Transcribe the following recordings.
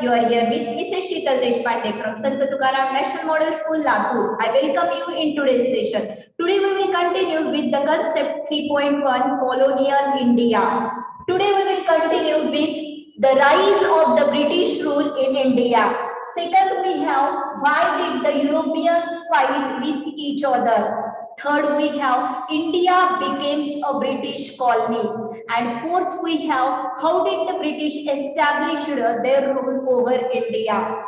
You are here with Mrs. Sheetal Deshpande from Sant Tukaram National Model School, Latur. I welcome you in today's session. Today we will continue with the concept 3.1 Colonial India. Today we will continue with the rise of the British rule in India. Second, we have why did the Europeans fight with each other. Third, we have India becomes a British colony. And fourth, we have how did the British establish their rule over India.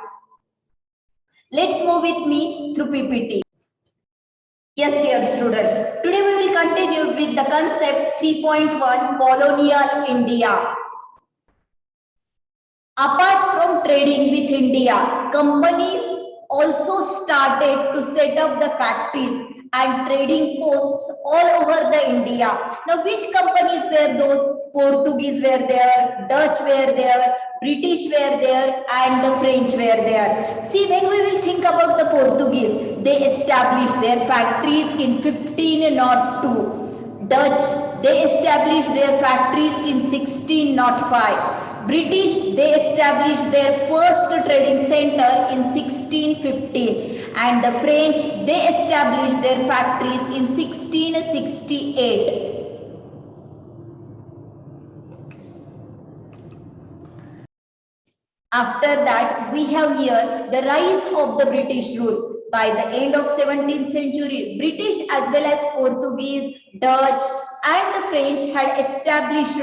Let's move with me through PPT. Yes, dear students, today we will continue with the concept 3.1 Colonial India. Apart from trading with India, companies also started to set up the factories and trading posts all over the India. Now, which companies were those? Portuguese were there, Dutch were there, British were there, and the French were there. See, when we will think about the Portuguese, they established their factories in 1502. Dutch, they established their factories in 1605. British, they established their first trading center in 1615. And the French, they established their factories in 1668. After that, we have here the rise of the British rule. By the end of 17th century, British as well as Portuguese, Dutch and the French had established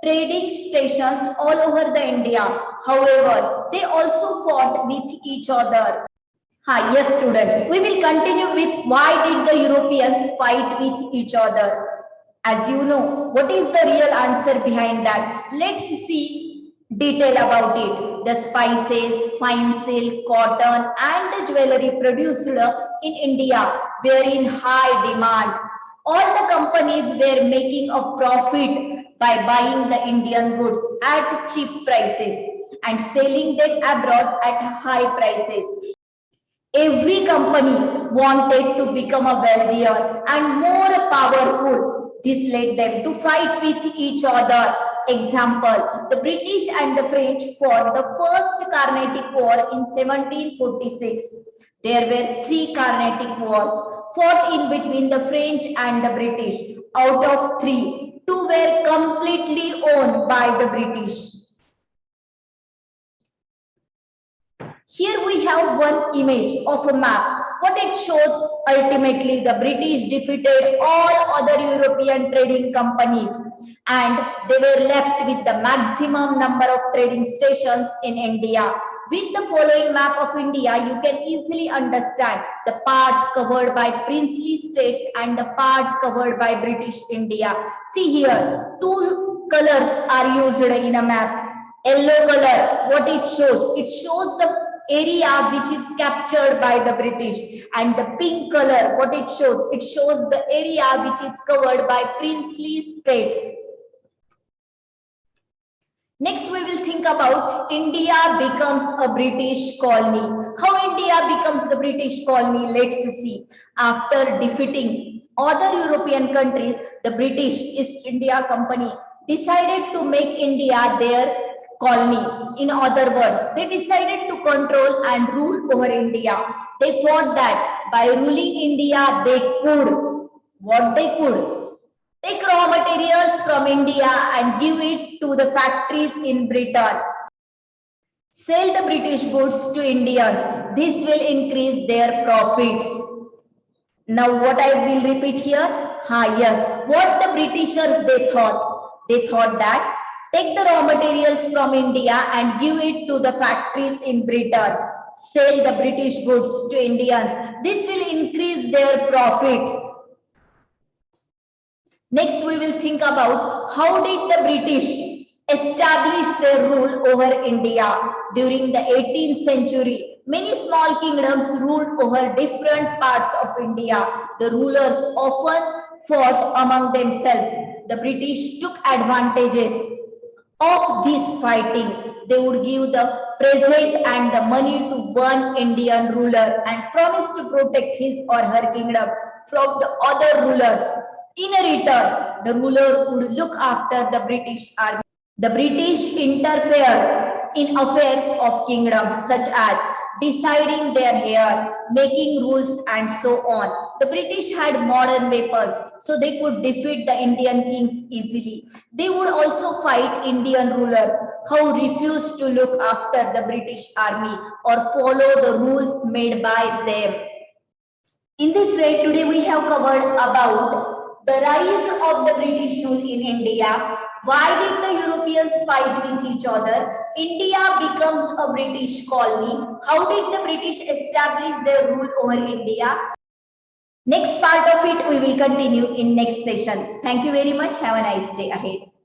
trading stations all over the India. However, they also fought with each other. Yes, students, we will continue with why did the Europeans fight with each other. As you know, what is the real answer behind that? Let's see detail about it. The spices, fine silk, cotton and the jewelry produced in India were in high demand. All the companies were making a profit by buying the Indian goods at cheap prices and selling them abroad at high prices. Every company wanted to become a wealthier and more powerful. This led them to fight with each other. Example, the British and the French fought the first Carnatic War in 1746. There were 3 Carnatic Wars fought in between the French and the British. Out of 3, 2 were completely owned by the British. Here we have one image of a map. What it shows, ultimately the British defeated all other European trading companies and they were left with the maximum number of trading stations in India. With the following map of India, you can easily understand the part covered by princely states and the part covered by British India. See here, 2 colors are used in a map. Yellow color, what it shows? It shows the area which is captured by the British, and the pink color, what it shows? It shows the area which is covered by princely states. Next, we will think about India becomes a British colony. How India becomes the British colony? Let's see. After defeating other European countries, the British East India Company decided to make India their colony. In other words, they decided to control and rule over India. They thought that by ruling India, they could, what they could? Take raw materials from India and give it to the factories in Britain. Sell the British goods to Indians. This will increase their profits. Now what I will repeat here? Yes. What the Britishers they thought? They thought that take the raw materials from India and give it to the factories in Britain. Sell the British goods to Indians. This will increase their profits. Next, we will think about how did the British establish their rule over India. During the 18th century, many small kingdoms ruled over different parts of India. The rulers often fought among themselves. The British took advantages of this fighting. They would give the present and the money to one Indian ruler and promise to protect his or her kingdom from the other rulers. In return, the ruler would look after the British army. The British interfered in affairs of kingdoms such as deciding their heir, making rules and so on. The British had modern weapons so they could defeat the Indian kings easily. They would also fight Indian rulers who refused to look after the British army or follow the rules made by them. In this way, today we have covered about the rise of the British rule in India. Why did the Europeans fight with each other? India becomes a British colony. How did the British establish their rule over India? Next part of it we will continue in next session. Thank you very much. Have a nice day ahead.